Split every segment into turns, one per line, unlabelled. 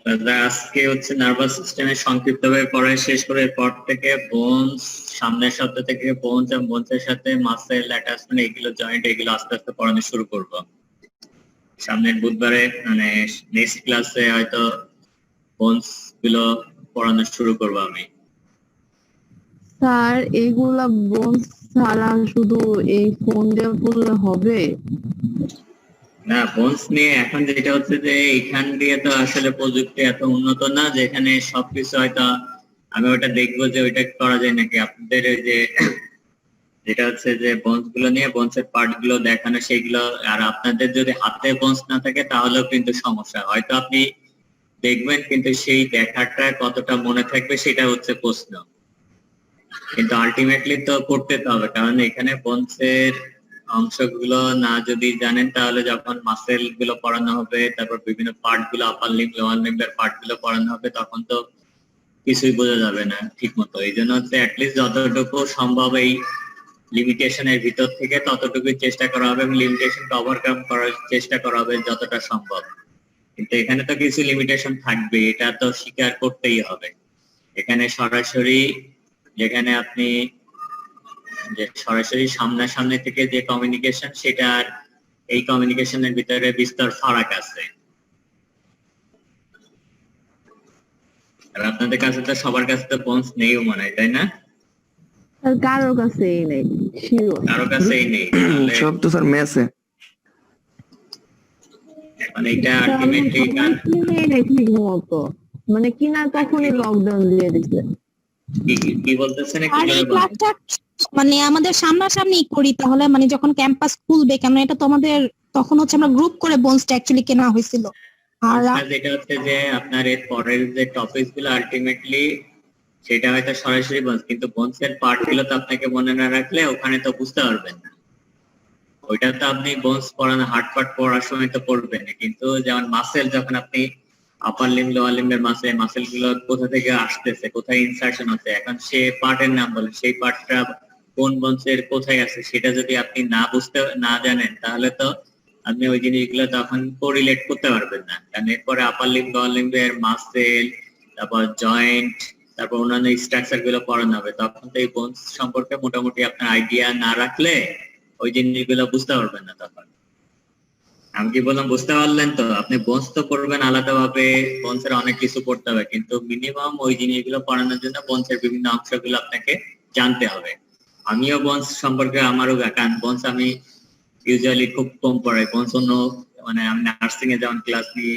আজকে হচ্ছে নার্ভাস সিস্টেমের সংক্ষিপ্তভাবে পড়া শেষ করে পর থেকে বোনস, সামনের শব্দ থেকে বোনস এবং বোনসের সাথে মাসেল অ্যাটাচমেন্ট, এগুলো জয়েন্ট, এগুলো আস্তে আস্তে পড়ানো শুরু করব। সামনের বুধবারে মানে নেক্সট ক্লাসে হয়তো বোনস গুলো পড়ানো শুরু করব আমি।
স্যার এগুলা বোনস ছাড়া শুধু এই ফোন দিয়ে পড়লে হবে?
না, বোনস নিয়ে এখন যেটা হচ্ছে যে এখান দিয়ে তো আসলে প্রযুক্তি এত উন্নত না যেখানে সবকিছু হয়তো আমি ওটা দেখবো যে ওইটা করা যায় নাকি। আপনাদের যে যেটা হচ্ছে যে বোনস গুলো নিয়ে বোনসের পার্ট গুলো দেখানো সেইগুলো, আর আপনাদের যদি হাতে বোনস না থাকে তাহলেও কিন্তু সমস্যা। হয়তো আপনি দেখবেন কিন্তু সেই দেখাটা কতটা মনে থাকবে সেটা হচ্ছে প্রশ্ন। কিন্তু আলটিমেটলি তো করতে তো হবে, কারণ এখানে বোনসের অংশগুলো না যদি জানেন তাহলে যখন মাসেল গুলো পড়ানো হবে, তারপর বিভিন্ন পার্ট গুলো, আপার লিম্ব লোয়ার লিম্বের পার্ট গুলো পড়ানো হবে, তখন তো কিছুই বোঝা যাবে না ঠিক মতো। এই জন্য হচ্ছে অ্যাটলিস্ট যতটুকু সম্ভব এই লিমিটেশনের ভিতর থেকে ততটুকু চেষ্টা করা হবে এবং লিমিটেশনকে ওভারকাম করার চেষ্টা করা হবে যতটা সম্ভব। কিন্তু এখানে তো কিছু লিমিটেশন থাকবে, এটা তো স্বীকার করতেই হবে। এখানে সরাসরি যেখানে আপনি যে সরাসরি সামনাসামনি থেকে যে কমিউনিকেশন, সেটা আর এই কমিউনিকেশনের ভিতরে বিস্তর ফারাক আছে। আর আপনাদের কাছে তো সবার কাছে তো বোনস নেইও মনে হয়, তাই না?
কারোর কাছেই নেই, শিওর
কারো কাছেই নেই।
সব তো স্যার মেসে।
এখন এটা আলটিমেটলি
ঠিক মতো মানে কিনা তখনই লকডাউন দিয়ে দিচ্ছে।
কি বলতেছেন একটু
আর এই
জোরে বলেন।
ক্লাসটা মানে আমাদের সামনাসামনি করি তাহলে মানে যখন ক্যাম্পাস খুলবে, কেন এটা তো আমাদের তখন হচ্ছে আমরা গ্রুপ করে বোনসটা অ্যাকচুয়ালি কেনা হয়েছিল। আর
যেটা হচ্ছে যে আপনার এর পরের যে টপিক গুলো আলটিমেটলি সেটা হয়তো সরাসরি বোনস, কিন্তু বোনসের পার্ট গুলো তো আপনাকে মনে না রাখলে ওখানে তো বুঝতে পারবেন না। ওইটা তো আপনি বোনস পড়ানো হার্ড পার্ট পড়ার সময় তো পড়বেন, কিন্তু যেমন মাসেল, যখন আপনি আপার লিম্ব লোয়ার লিম্বের মাসেল গুলো কোথা থেকে আসতেছে, কোথায় ইনসার্শন হচ্ছে, এখন সে পার্টের নাম বলে, সেই পার্টটা কোন বোনসের কোথায় আছে সেটা যদি আপনি না জানেন তাহলে তো আপনি ওই জিনিসগুলো তখন কোরিলেট করতে পারবেন না। কারণ এরপরে আপার লিম্ব লোয়ার লিম্বের মাসেল, তারপর জয়েন্ট, তারপর অন্যান্য স্ট্রাকচার গুলো পড়ানো হবে, তখন তো এই বোনস সম্পর্কে মোটামুটি আপনার আইডিয়া না রাখলে ওই জিনিসগুলো বুঝতে পারবেন না। তখন আমি কি বললাম, বুঝতে পারলেন তো? আপনি বোনস তো করবেন আলাদাভাবে, বোনসের অনেক কিছু পড়তে হবে, কিন্তু মিনিমাম ওই জিনিসগুলো পড়ানোর জন্য বোনসের বিভিন্ন অংশগুলো আপনাকে জানতে হবে। আমিও বোনস সম্পর্কে আমারও কারণ বোনস আমি ইউজুয়ালি খুব কম পড়াই। বোনস অন্য মানে আমি নার্সিং এ যেমন ক্লাস নিই,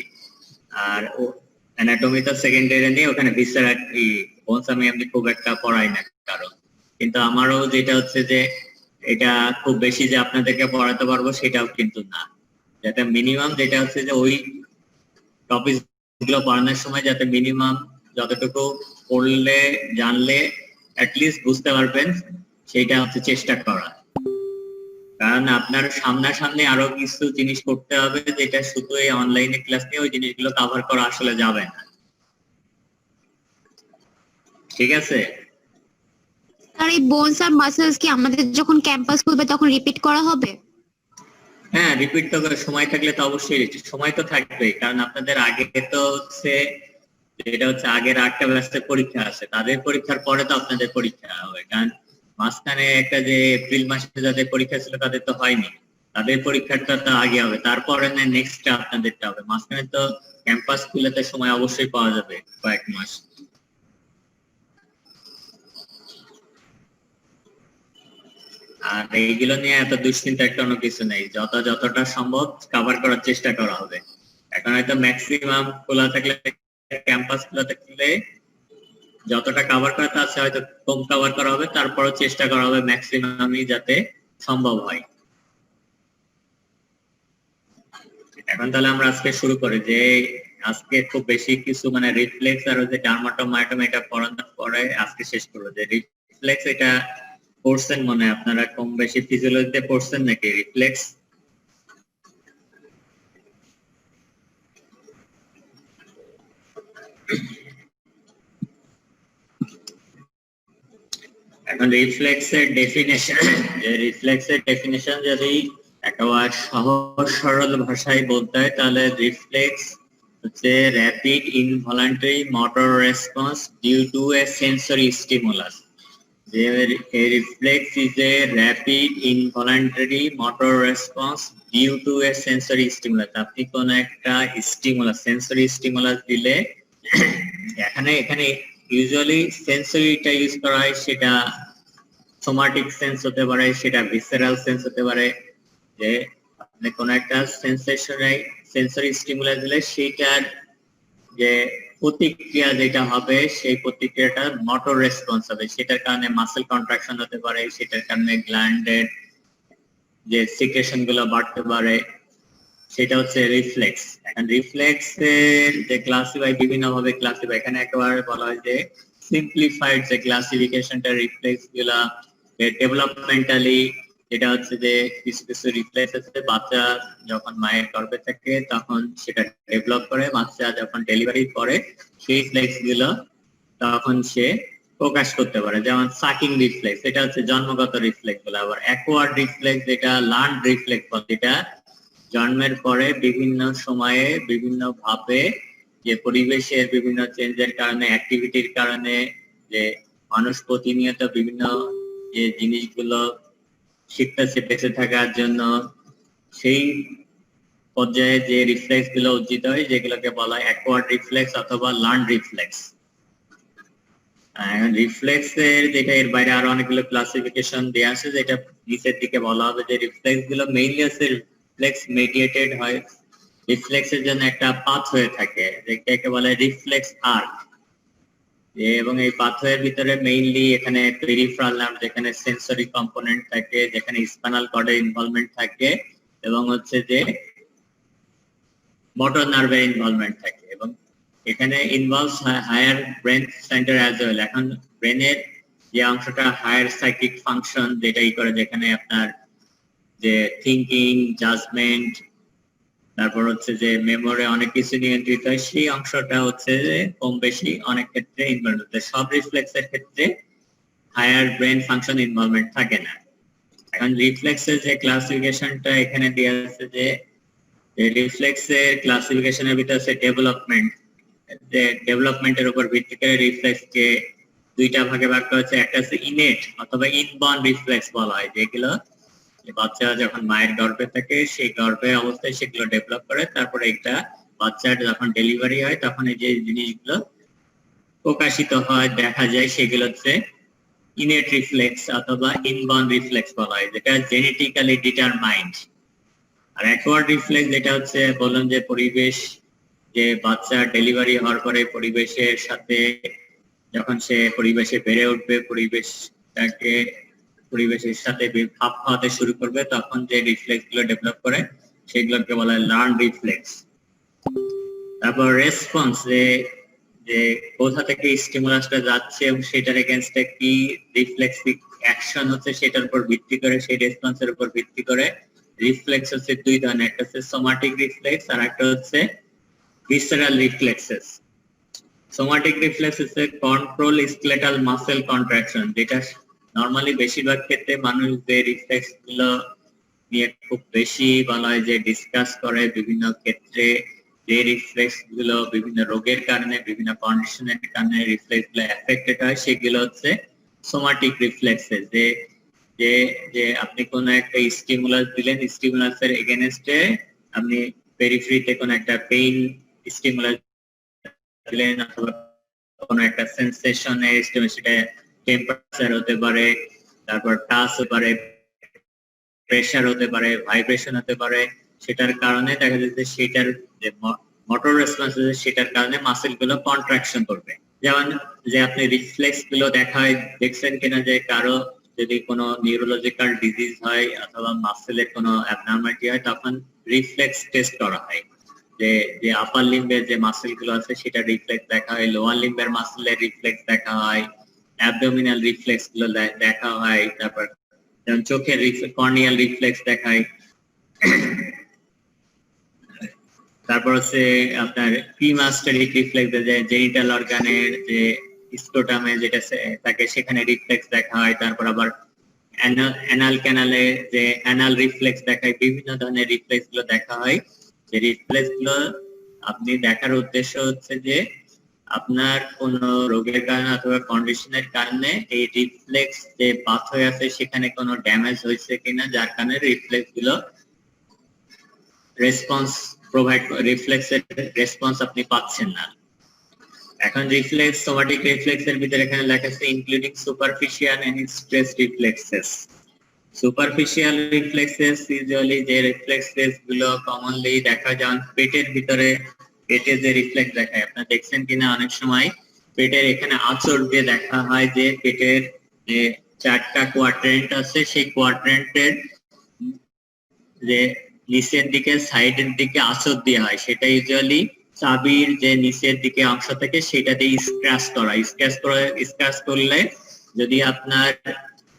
আর অ্যানাটমি তো সেকেন্ড ইয়ারে নিয়ে ওখানে ভিসেরা বোনস আমি এমনি খুব একটা পড়াই না কারণ। কিন্তু আমারও যেটা হচ্ছে যে এটা খুব বেশি যে আপনাদেরকে পড়াতে পারবো সেটাও কিন্তু না। যাতে মিনিমাম যেটা হচ্ছে যে ওই টপিক গুলো পড়ানোর সময় যাতে মিনিমাম যতটুকু পড়লে জানলে অ্যাটলিস্ট বুঝতে পারবেন সেটা হচ্ছে চেষ্টা করা। কারণ আপনার সামনাসামনি আরো কিছু জিনিস করতে হবে যেটা শুধু এই অনলাইনে ক্লাস নিয়ে ওই জিনিসগুলো কভার করা আসলে যাবে না। ঠিক আছে?
আর এই বোনস আর মাসেলস কি আমাদের যখন ক্যাম্পাস খুলবে তখন রিপিট করা হবে?
হ্যাঁ, রিপিট তো সময় থাকলে তো অবশ্যই সময় তো থাকবেই, কারণ আপনাদের আগে তো হচ্ছে যেটা হচ্ছে আগের 8টা ব্যাচের পরীক্ষা আছে, তাদের পরীক্ষার পরে তো আপনাদের পরীক্ষা হবে। কারণ মাঝখানে একটা যে এপ্রিল মাসে যাদের পরীক্ষা ছিল তাদের তো হয়নি, তাদের পরীক্ষাটা তো আগে হবে, তারপরে নেক্সটটা আপনাদেরটা হবে। মাঝখানে তো ক্যাম্পাস খুলে তো সময় অবশ্যই পাওয়া যাবে কয়েক মাস। আর এইগুলো নিয়ে এত দুশ্চিন্তার কোনো কিছু নেই, যতটা সম্ভব কভার করার চেষ্টা করা হবে। এখন হয়তো ম্যাক্সিমাম খোলা থাকলে, ক্যাম্পাস খোলা থাকলে যতটা কভার করা আছে হয়তো কম কভার করা হবে, তারপরও চেষ্টা করা হবে ম্যাক্সিমামই যাতে সম্ভব হয়। এখন তাহলে আমরা আজকে শুরু করি যে আজকে খুব বেশি কিছু মানে রিফ্লেক্স আর যে ডার্মাটোমায়োটোমা এটা পড়ানোর পরে আজকে শেষ করবো। যে রিফ্লেক্স এটা পড়ছেন মনে হয় আপনারা কম বেশি, ফিজিওলজিতে পড়ছেন নাকি রিফ্লেক্স? এখন রিফ্লেক্সের ডেফিনেশন যদি একেবারে সহজ সরল ভাষায় বলতে হয় তাহলে রিফ্লেক্স হচ্ছে rapid involuntary motor response due to a sensory stimulus. যে reflex is a rapid involuntary motor response due to a sensory stimulus. আপনি কোন একটা স্টিমুলাস, সেন্সরি স্টিমুলাস দিলে এখানে ইউজুয়ালি সেন্সরিটা ইউজ করা হয়, সেটা সোমাটিক সেন্স হতে পারে, সেটা ভিসেরাল সেন্স হতে পারে। যে আপনি কোন একটা সেন্সরি স্টিমুলাস দিলে সেইটার যে প্রতিক্রিয়া যেটা হবে সেই প্রতিক্রিয়াটা মোটর রেসপন্স হবে। সেটার কারণে মাসেল কন্ট্রাকশন হতে পারে, সেটার কারণে গ্ল্যান্ডের যে সিক্রেশন গুলো বাড়তে পারে, সেটা হচ্ছে রিফ্লেক্স। এখন রিফ্লেক্স এর যে ক্লাসিফাই বিভিন্ন ভাবে ক্লাসিফাই, এখানে একেবারে বলা হয় যে সিম্পলিফাইড যে ক্লাসিফিকেশনটা রিফ্লেক্স গুলা ডেভেলপমেন্টালি, যেটা হচ্ছে যে কিছু কিছু রিফ্লেক্স আছে বাচ্চা যখন মায়ের গর্ভে থাকে তখন সেটা ডেভেলপ করে, বাচ্চা যখন ডেলিভারি করে সেই রিফ্লেক্স গুলো তখন সে প্রকাশ করতে পারে। যেমন সাকিং রিফ্লেক্স, এটা হচ্ছে জন্মগত রিফ্লেক্স গুলো। আবার অ্যাকোয়ার্ড রিফ্লেক্স যেটা লার্ন রিফ্লেক্স, যেটা জন্মের পরে বিভিন্ন সময়ে বিভিন্ন ভাবে যে পরিবেশের বিভিন্ন চেঞ্জের কারণে, অ্যাক্টিভিটির কারণে, যে মানুষ প্রতিনিয়ত বিভিন্ন যে জিনিসগুলো শিখতেছে বেঁচে থাকার জন্য, সেই পর্যায়ে যে রিফ্লেক্স গুলো উজ্জিত হয় যেগুলোকে বলা হয় অ্যাকোয়ার্ড রিফ্লেক্স অথবা লার্ন রিফ্লেক্স। রিফ্লেক্স এর যেটা এর বাইরে আরো অনেকগুলো ক্লাসিফিকেশন দেওয়া আছে, যেটা নিচের দিকে বলা হবে যে রিফ্লেক্স গুলো মেইনলি আছে রিফ্লেক্স মেডিয়েটেড হয়। রিফ্লেক্স এর জন্য একটা পাথ হয়ে থাকে যেটাকে বলে রিফ্লেক্স আর্ক, এবং এই পাথওয়ের ভিতরে মেইনলি এখানে পেরিফেরাল নার্ভ, যেখানে সেন্সরি কম্পোনেন্ট থাকে, যেখানে স্পাইনাল কর্ডের ইনভলভমেন্ট থাকে, এবং হচ্ছে যে মোটর নার্ভের ইনভলভমেন্ট থাকে, এবং এখানে involves higher brain centre as well. এখন ব্রেনের যে অংশটা হায়ার সাইকিক ফাংশন যেটাই করে, যেখানে আপনার যে থিঙ্কিং, জাজমেন্ট, তারপর হচ্ছে যে মেমোরি, অনেক কিছু নিয়ন্ত্রিত হয়, সেই অংশটা হচ্ছে যে কম বেশি অনেক ক্ষেত্রে ইনভলভ হচ্ছে। সব রিফ্লেক্সের ক্ষেত্রে হায়ার ব্রেন ফাংশন ইনভলভমেন্ট থাকে না। এখন রিফ্লেক্সের যে ক্লাসিফিকেশনটা এখানে দেওয়া আছে, যে রিফ্লেক্সের ক্লাসিফিকেশনের ভিতরে আছে ডেভেলপমেন্ট। যে ডেভেলপমেন্টের উপর ভিত্তি করে রিফ্লেক্সকে দুইটা ভাগে ভাগ করা হচ্ছে। একটা হচ্ছে ইনেট অথবা ইনবর্ন রিফ্লেক্স বলা হয়, যেগুলো বাচ্চা যখন মায়ের গর্ভে থাকে সেই গর্ভে অবস্থায় সেগুলো ডেভেলপ করে, তারপরে একটা বাচ্চার যখন ডেলিভারি হয় তখন এই যে জিনিসগুলো প্রকাশিত হয়, দেখা যায়, সেগুলো হচ্ছে ইনেট রিফ্লেক্স অথবা ইনবর্ন রিফ্লেক্স বলা হয়, যেটা জেনেটিক্যালি ডিটারমাইন্ড। আর অ্যাকোয়ার্ড রিফ্লেক্স যেটা হচ্ছে বললাম যে পরিবেশ, যে বাচ্চা ডেলিভারি হওয়ার পরে পরিবেশের সাথে যখন সে পরিবেশে বেড়ে উঠবে, পরিবেশের সাথে খাপ খাওয়াতে শুরু করবে, তখন যে রিফ্লেক্স গুলো ডেভেলপ করে সেগুলোকে বলা হয় লার্ন রিফ্লেক্স। তারপর রেসপন্স, যে কোথা থেকে স্টিমুলাসটা যাচ্ছে এবং সেটার এগেইনস্টে কি রিফ্লেক্সিভ অ্যাকশন হচ্ছে সেটার উপর ভিত্তি করে, সেই রেসপন্সের উপর ভিত্তি করে রিফ্লেক্স হচ্ছে দুই ধরনের, একটা হচ্ছে সোমাটিক রিফ্লেক্স আর একটা হচ্ছে ভিসেরাল রিফ্লেক্সেস। সোমাটিক রিফ্লেক্স হচ্ছে কন্ট্রোল স্কেলেটাল মাসেল কন্ট্রাকশন, যেটা নরমালি বেশিরভাগ ক্ষেত্রে মানুষ যে রিফ্লেক্স গুলো নিয়ে খুব বেশি বলা হয় যে ডিসকাস করে বিভিন্ন ক্ষেত্রে, যে রিফ্লেক্স গুলো বিভিন্ন রোগের কারণে, বিভিন্ন কন্ডিশনের কারণে রিফ্লেক্স গুলো এফেক্টেড হয়, সেগুলো হচ্ছে সোমাটিক রিফ্লেক্সেস। যে আপনি কোন একটা স্টিমুলাস দিলেন, স্টিমুলাসের এগেইনস্টে আপনি পেরিফেরিতে কোন একটা পেইন স্টিমুলাস দিলেন, অথবা কোন একটা সেন্সেশনের স্টিমুলাস, সেটা টেম্পারেচার হতে পারে, তারপর টাচ হতে পারে, প্রেসার হতে পারে, ভাইব্রেশন হতে পারে, সেটার কারণে দেখা যাচ্ছে সেটার যে মোটর রেসপন্স আছে সেটার কারণে মাসেল গুলো কন্ট্রাকশন করবে। যেমন যে আপনি রিফ্লেক্স গুলো দেখছেন কিনা, যে কারো যদি কোনো নিউরোলজিক্যাল ডিজিজ হয় অথবা মাসেলের কোনো অ্যাবনর্মালিটি হয়, তখন রিফ্লেক্স টেস্ট করা হয়, যে আপার লিম্বের যে মাসেল গুলো আছে সেটা রিফ্লেক্স দেখা হয়, লোয়ার লিম্বের মাসেলের রিফ্লেক্স দেখা হয়, অ্যাবডোমিনাল রিফ্লেক্স গুলো দেখা হয়, তারপর যেমন চোখের কর্নিয়াল রিফ্লেক্স দেখায়। তারপর হচ্ছে আপনার প্রিমাস্টারিক রিফ্লেক্স, যে জেনিটাল অর্গানের যে স্ক্রোটামে যেটা থাকে সেখানে রিফ্লেক্স দেখা হয়। তারপর আবার অ্যানাল ক্যানালে যে অ্যানাল রিফ্লেক্স দেখায়, বিভিন্ন ধরনের রিফ্লেক্স গুলো দেখা হয়। যে রিফ্লেক্স গুলো আপনি দেখার উদ্দেশ্য হচ্ছে যে আপনার কোন রোগের কারণে অথবা কন্ডিশনের কারণে এই রিফ্লেক্স যে পাথওয়ে আছে সেখানে কোনো ড্যামেজ হয়েছে কিনা, যার কারণে রিফ্লেক্স গুলো রেসপন্স প্রোভাইড, রিফ্লেক্সের রেসপন্স আপনি পাচ্ছেন না। এখন রিফ্লেক্স, সোমাটিক রিফ্লেক্সের ভিতরে এখানে লেখা আছে including superficial and stress reflexes. Superficial reflexes usually যে রিফ্লেক্সেস গুলো কমনলি দেখা যায় পেটের ভিতরে, পেটে যে রিফ্লেক্স দেখায়, আপনারা দেখছেন কিনা অনেক সময় পেটের এখানে আঁচড় দিয়ে দেখা হয় যে পেটের যে 4টা কোয়াড্রেন্ট আছে সেই কোয়াড্রেন্টের যে নিচের দিকে সাইডের দিকে আঁচড় দেওয়া হয়, সেটা ইউজুয়ালি চাবির যে নিচের দিকে অংশ থাকে সেটা দিয়ে স্ক্র্যাচ করলে যদি আপনার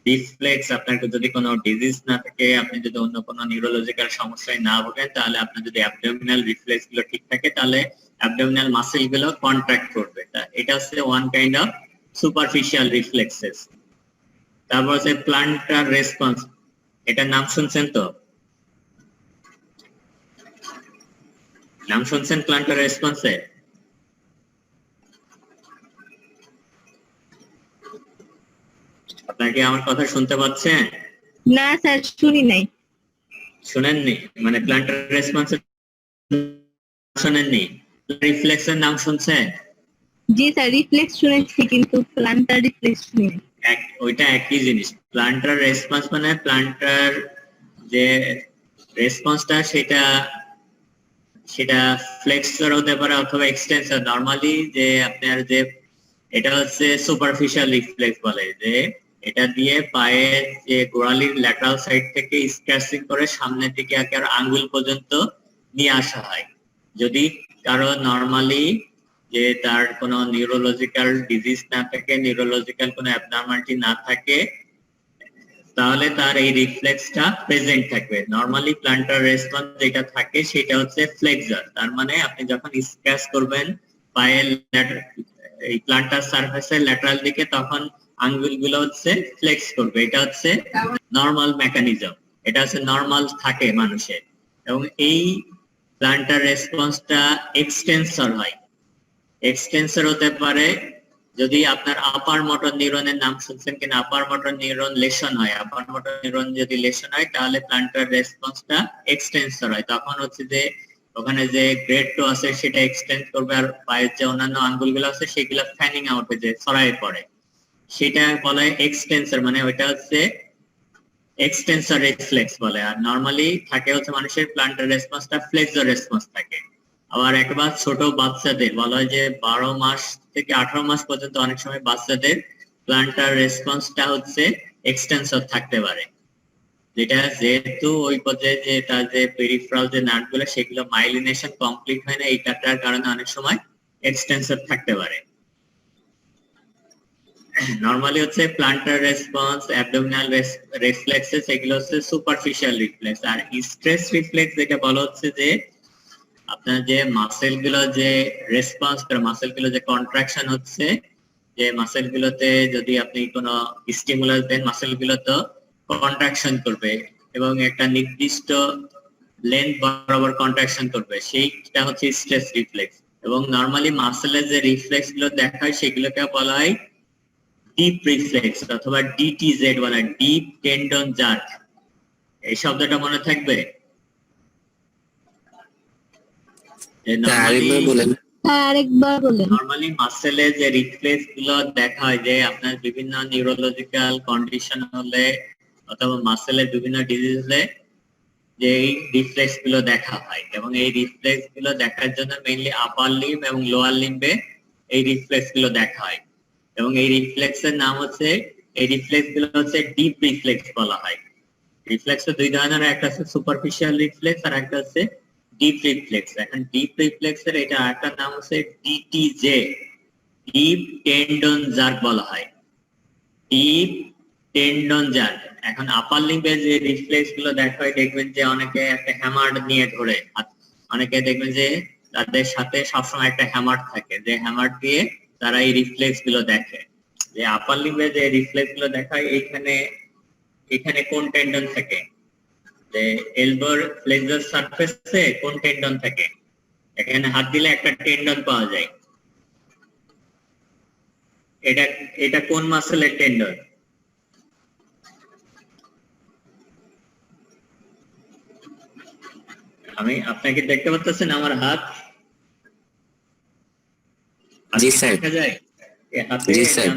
রিফ্লেক্স, আপনার যদি কোনো ডিজিজ না থাকে, আপনি যদি অন্য কোনো নিউরোলজিক্যাল সমস্যায় না ভোগেন, তাহলে আপনার যদি অ্যাবডোমিনাল রিফ্লেক্স গুলো ঠিক থাকে তাহলে অ্যাবডোমিনাল মাসেল গুলো কন্ট্রাক্ট করবে। এটা হচ্ছে one kind of superficial reflexes. তারপর হচ্ছে প্লান্টার রেসপন্স, এটার নাম শুনছেন তো? নাম শুনছেন প্লান্টার রেসপন্সে? আপনারা কি আমার কথা শুনতে পাচ্ছেন?
না স্যার, শুনি নাই।
শুনেননি? মানে প্লান্টার রেসপন্স শুনেননি? রিফ্লেক্সের নাম শুনছেন?
জি স্যার, রিফ্লেক্স শুনেছি কিন্তু প্লান্টার রিফ্লেক্স শুনি।
ওইটা একই জিনিস। প্লান্টার রেসপন্স মানে প্লান্টার যে রেসপন্সটা সেটা ফ্লেক্সর হতে পারে অথবা এক্সটেন্সর। নরমালি যে আপনার যে এটা হচ্ছে সুপারফিশিয়াল রিফ্লেক্স বলে, যে এটা দিয়ে পায়ের যে গোড়ালির ল্যাটারাল সাইড থেকে স্ক্র্যাচিং করে সামনের দিকে একের আঙ্গুল পর্যন্ত নিয়ে আসা হয়। যদি কারো নরমালি যে তার কোনো নিউরোলজিক্যাল ডিজিজ না থাকে, নিউরোলজিক্যাল কোনো অ্যাবনরমালিটি না থাকে, তাহলে তার এই রিফ্লেক্সটা প্রেজেন্ট থাকবে। নরমালি প্লান্টার রেসপন্স যেটা থাকে সেটা হচ্ছে ফ্লেক্সর, তার মানে আপনি যখন স্ক্র্যাচ করবেন পায়ের এই প্লান্টার সারফেসের ল্যাটারাল দিকে, তখন আঙ্গুলগুলো হচ্ছে ফ্লেক্স করবে। এটা হচ্ছে নরমাল মেকানিজম, এটা হচ্ছে নরমাল থাকে মানুষের। এবং এই প্লান্টার রেসপন্সটা এক্সটেন্সর হয়। এক্সটেন্সর হতে পারে যদি আপনার আপার মোটর নিউরনের নাম শুনছেন কিনা, আপার মোটর নিউরন লেশন হয়, আপার মোটর নিউরন যদি লেশন হয় তাহলে প্লান্টার রেসপন্সটা এক্সটেন্সর হয়। তখন হচ্ছে যে ওখানে যে গ্রেড টো আছে সেটা এক্সটেন্ড করবে, আর পায়ের যে অন্যান্য আঙ্গুলগুলো আছে সেগুলো ফ্যানিং আউট হয়ে যে ছড়ায় পড়ে, সেটা বলে এক্সটেন্সর, মানে ওইটা হচ্ছে এক্সটেন্সর রিফ্লেক্স বলে। আর নরমালি থাকে হচ্ছে মানুষের প্লান্টার রেসপন্সটা ফ্লেক্সর রেসপন্স থাকে। আবার একবার ছোট বাচ্চাদের বলা হয় যে 12 মাস থেকে 18 মাস পর্যন্ত অনেক সময় বাচ্চাদের প্লান্টার রেসপন্সটা হচ্ছে এক্সটেন্সর থাকতে পারে, যেটা যেহেতু ওই পর্যায়ে যে তার যে পেরিফেরাল যে নার্ভগুলো সেগুলো মাইলিনেশন কমপ্লিট হয় না, এইটার কারণে অনেক সময় এক্সটেন্সর থাকতে পারে। নরমালি হচ্ছে প্লান্টার রেসপন্স, অ্যাবডোমিনাল রিফ্লেক্সেস, এগুলো হচ্ছে সুপারফিশিয়াল রিফ্লেক্স। আর স্ট্রেস রিফ্লেক্স যেটা বলা হচ্ছে যে আপনার যে মাসেল গুলো যে রেসপন্স করে, মাসেল গুলো যে কন্ট্রাকশন হচ্ছে, যে মাসেল গুলোতে যদি আপনি কোনো স্টিমুলাস দেন মাসেল গুলো তো কন্ট্রাকশন করবে এবং একটা নির্দিষ্ট লেন্থ বরাবর কন্ট্রাকশন করবে, সেইটা হচ্ছে স্ট্রেস রিফ্লেক্স। এবং নরমালি মাসেলের যে রিফ্লেক্স গুলো দেখা হয় সেগুলোকে বলা হয় ডিপ রিফ্লেক্স অথবা ডিটিজেড বলা, ডিপ টেন্ডন জার্ক। এই শব্দটা মনে থাকবে?
আরেকবার বলেন।
নরমালি মাসেলে যে রিফ্লেক্স গুলো দেখা হয় যে আপনার বিভিন্ন নিউরোলজিক্যাল কন্ডিশন হলে অথবা মাসেলের বিভিন্ন ডিজিজ হলে যে এই রিফ্লেক্স গুলো দেখা হয়, এবং এই রিফ্লেক্স গুলো দেখার জন্য মেইনলি আপার লিম্ব এবং লোয়ার লিম্বে এই রিফ্লেক্স গুলো দেখা হয়। এবং এই রিফ্লেক্সের নাম হচ্ছে, এই রিফ্লেক্স গুলো হচ্ছে ডিপ রিফ্লেক্স বলা হয়। রিফ্লেক্স দুই ধরনের, একটা হচ্ছে সুপারফিশিয়াল রিফ্লেক্স আর একটা হচ্ছে ডিপ রিফ্লেক্স। এখন ডিপ রিফ্লেক্সের এটা আরেকটা নাম হচ্ছে ডিটিজে, ডিপ টেন্ডন জার্ক বলা হয়, ডিপ টেন্ডন জার্ক। এখন আপার লিম্বে যে রিফ্লেক্স গুলো দেখা হয় দেখবেন যে অনেকে একটা হ্যামার নিয়ে ধরে, অনেকে দেখবেন যে তাদের সাথে সবসময় একটা হ্যামার থাকে, যে হ্যামার দিয়ে তারা এই রিফ্লেক্স গুলো দেখে। যে আপার লিম্বে যে রিফ্লেক্স গুলো দেখা হয় এখানে কোন টেন্ডন থাকে, যে এলবোর ফ্লেক্সর সারফেসে কোন টেন্ডন থাকে, এখানে হাত দিলে একটা টেন্ডন পাওয়া যায়। এটা এটা কোন মাসেলের টেন্ডন? আমি আপনাকে দেখতে পাচ্ছেন আমার হাত?
জি স্যার।
দেখা যায় এই হাতে
জি স্যার।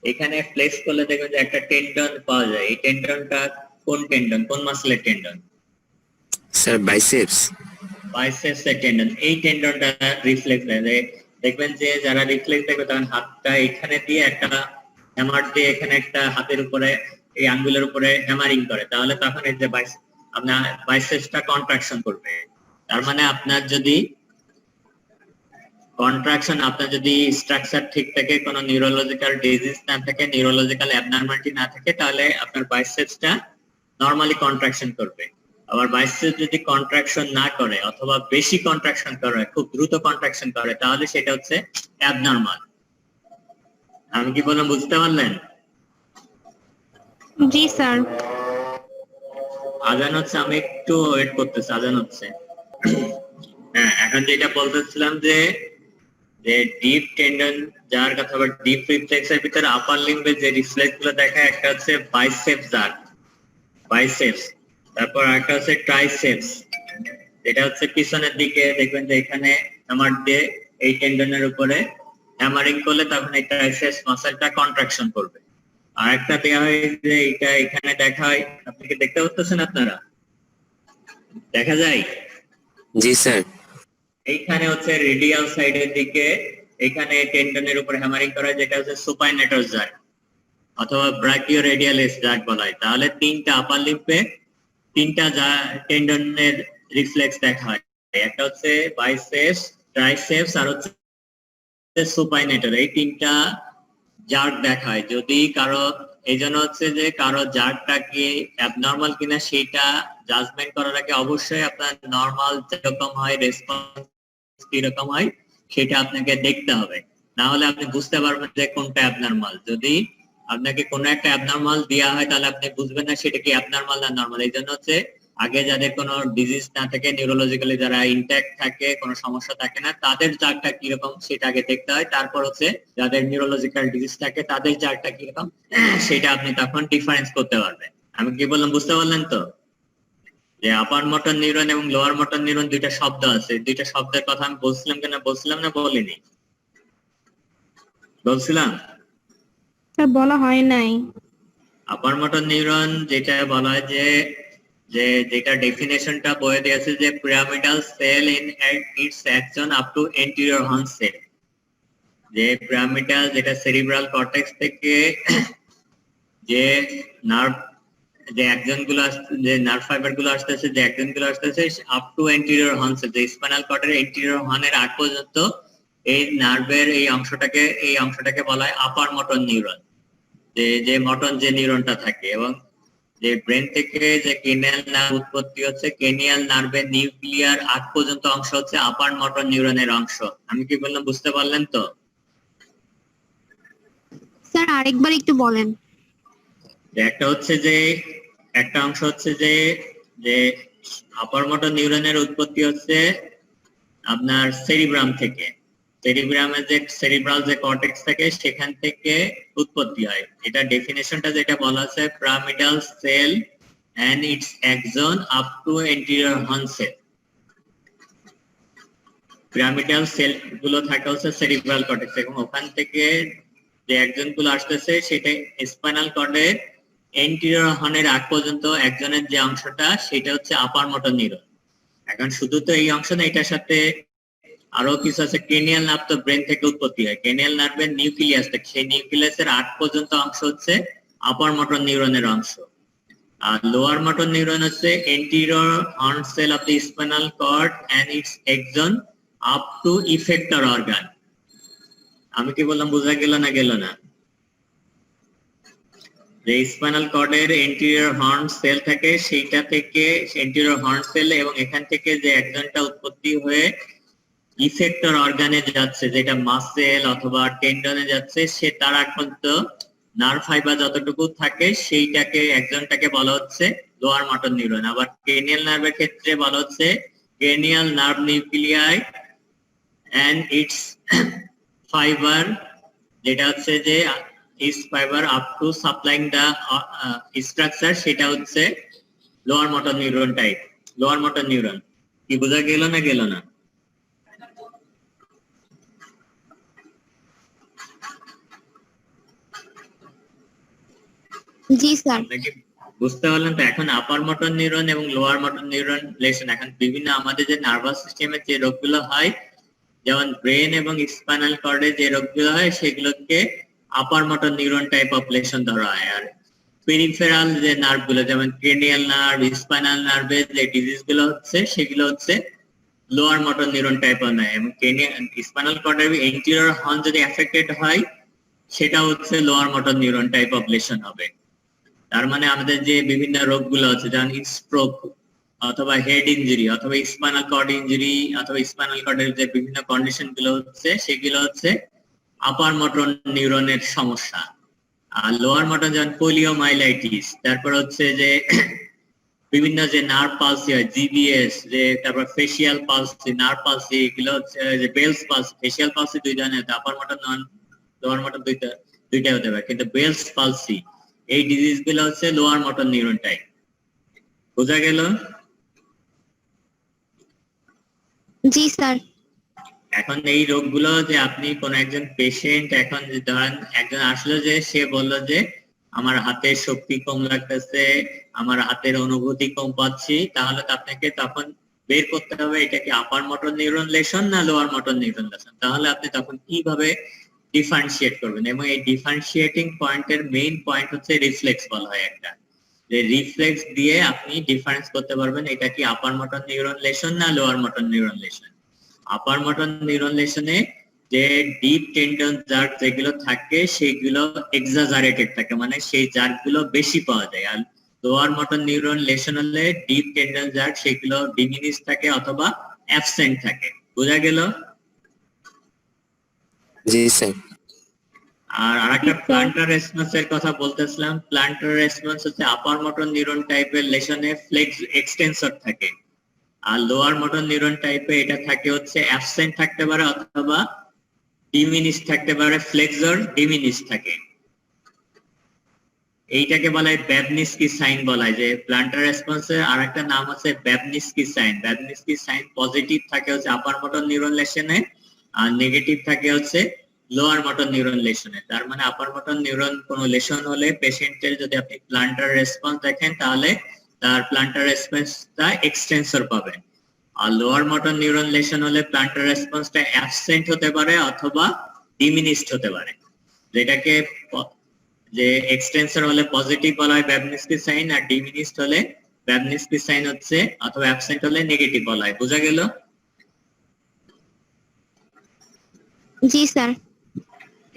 এখানে প্লেস করলে দেখবেন যে একটা টেন্ডন পাওয়া যায়। এই টেন্ডনটা কোন টেন্ডন, কোন মাসেলের টেন্ডন?
Sir biceps.
বাইসেপস এর টেন্ডন। এই টেন্ডনটা রিফ্লেক্স দেয়। দেখবেন যে যারা রিফ্লেক্স দেখবে তখন হাতটা এখানে দিয়ে একটা হ্যামার দিয়ে এখানে একটা হাতের উপরে এই আঙ্গুলের উপরে হ্যামারিং করে, তাহলে তখন এই যে আপনার বাইসেপসটা কন্ট্রাকশন করবে। তার মানে আপনার যদি কন্ট্রাকশন, আপনার যদি স্ট্রাকচার ঠিক থাকে, কোনো নিউরোলজিক্যাল ডিজিজ না থাকে, নিউরোলজিক্যাল অ্যাবনরমালিটি না থাকে, তাহলে আপনার বাইসেপসটা নরমালি কন্ট্রাকশন করবে। আবার বাইসেপস যদি কন্ট্রাকশন না করে অথবা বেশি কন্ট্রাকশন করে, খুব দ্রুত কন্ট্রাকশন করে, তাহলে সেটা হচ্ছে অ্যাবনরমাল। আমি কি বললাম বুঝতে পারলেন?
জি স্যার।
আজান হচ্ছে, আমি একটু ওয়েট করতেছি, আজান হচ্ছে। হ্যাঁ, এখন যেটা বলতেছিলাম যে ডিপ টেন্ডন যার কথা, আবার ডিপ রিফ্লেক্সের ভিতরে আপার লিম্বে যে রিফ্লেক্স গুলো দেখা, একটা হচ্ছে বাইসেপস জার, বাইসেপস। তারপর একটা হচ্ছে ট্রাইসেপস, এটা হচ্ছে পিছনের দিকে। দেখবেন যে এখানে হ্যামার দিয়ে এই টেন্ডনের উপরে হ্যামারিং করলে তখন এই ট্রাইসেপস মাসলটা কন্ট্রাকশন করবে। আর একটা দেওয়া হয় যে এটা এখানে দেখা হয়, আপনি কি দেখতে পাচ্ছেন? আপনারা দেখা যায়?
জি স্যার।
এইখানে হচ্ছে রেডিয়াল সাইডের দিকে, এখানে টেন্ডনের উপর হ্যামারিং করা, যেটা হচ্ছে সুপাইনেটর জার্ক অথবা ব্রাকিও রেডিয়ালিস জার্ক বলা হয়। তাহলে তিনটা আপার লিম্বে তিনটা টেন্ডনের রিফ্লেক্স দেখা হয়। একটা হচ্ছে বাইসেপস, ট্রাইসেপস আর হচ্ছে সুপাইনেটর। এই তিনটা জার্ক দেখা হয়। যদি কারো, এই জন্য হচ্ছে যে কারো জার্কটা কি অ্যাবনর্মাল কিনা সেটা জাজমেন্ট করার আগে অবশ্যই আপনার নর্মাল যেরকম হয়, রেসপন্স কিরকম হয় সেটা আপনাকে দেখতে হবে। না হলে আপনি বুঝতে পারবেন যে কোনটা অ্যাবনর্মাল। যদি আপনাকে কোনো একটা অ্যাবনর্মাল দেওয়া হয় তাহলে আপনি বুঝবেন না সেটা কি অ্যাবনর্মাল না নর্মাল। এই জন্য হচ্ছে আগে যাদের কোনো ডিজিজ না থাকে, নিউরোলজিক্যালি যারা ইনট্যাক্ট থাকে, কোনো সমস্যা থাকে না, তাদের জার্কটা কিরকম সেটা আগে দেখতে হয়। তারপর হচ্ছে যাদের নিউরোলজিক্যাল ডিজিজ থাকে তাদের জার্কটা কিরকম সেটা আপনি তখন ডিফারেন্স করতে পারবেন। আমি কি বললাম বুঝতে পারলেন তো? যে আপার মোটর নিউরন এবং লোয়ার মোটর নিউরন দুইটা শব্দ আছে। দুইটা শব্দের কথা আমি বলছিলাম কিনা, বলছিলাম না বলিনি? বলছিলাম?
স্যার বলা হয় নাই।
আপার মোটর নিউরন যেটা বলা হয় যে যেটা ডেফিনেশনটা বলে দিয়েছে যে pyramidal cell in its axon up to anterior horn cell. যে পিরামিডাল, যেটা সেরিব্রাল কর্টেক্স থেকে যে নার্ভ, যে অ্যাকশন গুলো যে নার্ভ ফাইবার গুলো আসতেছে, যে অ্যাকশন গুলো আসতেছে up to anterior horn cell, যে স্পাইনাল কর্ডের এন্টিরিয়র হর্নের আগ পর্যন্ত এই নার্ভের এই অংশটাকে বলা হয় আপার মোটর নিউরন। যে মোটর যে নিউরনটা থাকে, এবং যে ব্রেন থেকে যে ক্রেনিয়াল নার্ভ উৎপত্তি হচ্ছে, ক্রেনিয়াল নার্ভের নিউক্লিয়ার আগ পর্যন্ত অংশ হচ্ছে আপার মোটর নিউরনের অংশ। আমি কি বললাম বুঝতে পারলেন তো?
স্যার আরেকবার একটু বলেন।
একটা হচ্ছে যে একটা অংশ হচ্ছে যে আপার মোটর নিউরনের উৎপত্তি হচ্ছে আপনার সেরিব্রাম থেকে। সেরিব্রামের যে সেরিব্রাল যে কর্টেক্স থাকে সেখান থেকে উৎপত্তি হয়। এটা ডেফিনেশনটা যেটা বলা আছে, pyramidal cell and its axon up to anterior horn cell. Pyramidal cell গুলো থাকে হচ্ছে সেরিব্রাল কর্টেক্স, এবং ওখান থেকে যে অ্যাকশন গুলো আসতেছে সেটা স্পাইনাল কর্ডের এন্টিরিয়র হর্নের আগ পর্যন্ত অ্যাকশনের যে অংশটা সেটা হচ্ছে আপার মোটর নিউরন। এখন শুধু তো এই অংশ না, এটার সাথে আরো কিছু আছে। ক্রেনিয়াল নার্ভ তো ব্রেন থেকে উৎপত্তি হয়, ক্রেনিয়াল নার্ভের নিউক্লিয়াস থাকে, সেই নিউক্লিয়াসের আগ পর্যন্ত অংশ হচ্ছে আপার মোটর নিউরনের অংশ। আর লোয়ার মোটর নিউরন হচ্ছে anterior horn cell of the spinal cord and its axon up to effector organ. আমি কি বললাম বোঝা গেল না গেল না? যে স্পাইনাল কর্ডের এন্টিরিয়র হর্ন সেল থাকে, সেইটা থেকে এন্টিরিয়র হর্ন সেল এবং এখান থেকে যে অ্যাকশনটা উৎপত্তি হয়ে ইফেক্টর অর্গানে যাচ্ছে, যেটা মাসেল অথবা টেন্ডনে যাচ্ছে, সে তার আগ পর্যন্ত নার্ভ ফাইবার যতটুকু থাকে সেইটাকে অ্যাকশনটাকে বলা হচ্ছে লোয়ার মোটর নিউরন। আবার ক্রেনিয়াল নার্ভের ক্ষেত্রে বলা হচ্ছে cranial nerve nuclei and its fiber, যেটা হচ্ছে যে is fiber up to supplying the structure, সেটা হচ্ছে lower motor neuron type. Lower motor neuron কি বোঝা গেল না গেল না?
জি স্যার।
নাকি বুঝতে পারলেন তো? এখন আপার মোটর নিউরন এবং লোয়ার মোটর নিউরন লেশন, এখন বিভিন্ন আমাদের যে নার্ভাস সিস্টেমের যে রোগগুলো হয়, যেমন ব্রেন এবং স্পাইনাল কর্ডে যে রোগগুলো হয়, সেগুলোকে upper motor neuron type of lesion ধরা হয়। আর পেরিফেরাল যে নার্ভ গুলো, যেমন ক্রেনিয়াল নার্ভ, স্পাইনাল নার্ভের যে ডিজিজ গুলো হচ্ছে, সেগুলো হচ্ছে lower motor neuron type of নয়। এবং স্পাইনাল কর্ডের এন্টিরিয়র হর্ন যদি এফেক্টেড হয়, সেটা হচ্ছে lower motor neuron type of lesion হবে। তার মানে আমাদের যে বিভিন্ন রোগগুলো আছে, যেমন স্ট্রোক অথবা হেড ইনজুরি অথবা স্পাইনাল কর্ড ইনজুরি অথবা স্পাইনাল কর্ডের যে বিভিন্ন কন্ডিশন গুলো হচ্ছে, সেগুলো হচ্ছে আপার মোটর নিউরনের সমস্যা। আর লোয়ার মোটর, যেমন পোলিওমাইলাইটিস, তারপর হচ্ছে যে বিভিন্ন যে নার্ভ পালসি হয়, জিবিএস, যে তারপর ফেসিয়াল পালসি, নার্ভ পালসি, এগুলো হচ্ছে যে বেলস পালসি। ফেসিয়াল পালসি দুই ধরনের, আপার মোটর নন লোয়ার মোটর দুইটা হতে পারে, কিন্তু বেলস পালসি এই ডিজিজ গুলো হচ্ছে লোয়ার মোটর নিউরন টাইপ। বোঝা গেল?
জি স্যার।
এখন এই রোগগুলো যে আপনি কোন একজন পেশেন্ট, এখন যে ধরেন একজন আসলো, যে সে বলল যে আমার হাতের শক্তি কম লাগতেছে, আমার হাতের অনুভূতি কম পাচ্ছি, তাহলে তো আপনাকে তখন বের করতে হবে এটা কি আপার মোটর নিউরন লেশন না লোয়ার মোটর নিউরন লেশন। তাহলে আপনি তখন কিভাবে ডিফারেন্সিয়েট করবেন? এবং এই ডিফারেন্সিয়েটিং পয়েন্টের মেইন পয়েন্ট হচ্ছে রিফ্লেক্স বলা হয় একটা, যে রিফ্লেক্স দিয়ে আপনি ডিফারেন্স করতে পারবেন এটা কি আপার মোটর নিউরন লেশন না lower motor neuron lesion. Upper motor neuron লেশনে যে ডিপ টেন্ডন জার্ক যেগুলো থাকে, সেগুলো এক্সাজারেটেড থাকে, মানে সেই জার্ক গুলো বেশি পাওয়া যায়। আর লোয়ার মোটর নিউরন লেশন হলে ডিপ টেন্ডন জার্ক সেগুলো ডিমিনিশ থাকে অথবা অ্যাবসেন্ট থাকে। বোঝা গেল?
জি স্যার।
আর আরেকটা প্লান্টার রেসপন্স এর কথা বলতেছিলাম। প্লান্টার রেসপন্স হচ্ছে আপার মোটর নিউরন টাইপের লেশনে ফ্লেক্স এক্সটেন্সর থাকে, আর লোয়ার মোটর নিউরন টাইপে এটা থাকে হচ্ছে অ্যাবসেন্ট থাকতে পারে অথবা ডিমিনিশ থাকতে পারে, ফ্লেক্সর ডিমিনিশ থাকে। এইটাকে বলা হয় ব্যাবনিস্কি সাইন বলা হয়। যে প্লান্টার রেসপন্সের আরেকটা নাম হচ্ছে ব্যাবনিস্কি সাইন। ব্যাবনিস্কি সাইন পজিটিভ থাকে হচ্ছে আপার মোটর নিউরন লেশনে, আর নেগেটিভ থাকে হচ্ছে লোয়ার মোটর নিউরন লেশনে। তার মানে আপার মোটর নিউরন কোনো লেশন হলে পেশেন্টের যদি আপনি প্লান্টার রেসপন্স দেখেন, তাহলে তার প্লান্টার রেসপন্সটা এক্সটেন্সর পাবেন। আর লোয়ার মোটর নিউরন লেশন হলে প্লান্টার রেসপন্সটা অ্যাবসেন্ট হতে পারে অথবা ডিমিনিশড হতে পারে। যেটাকে যে এক্সটেন্সর হলে পজিটিভ বলা হয় ব্যাবনিস্কি সাইন, আর ডিমিনিশড হলে ব্যাবনিস্কি সাইন হচ্ছে অথবা অ্যাবসেন্ট হলে নেগেটিভ বলা হয়। বোঝা গেল?
জি স্যার।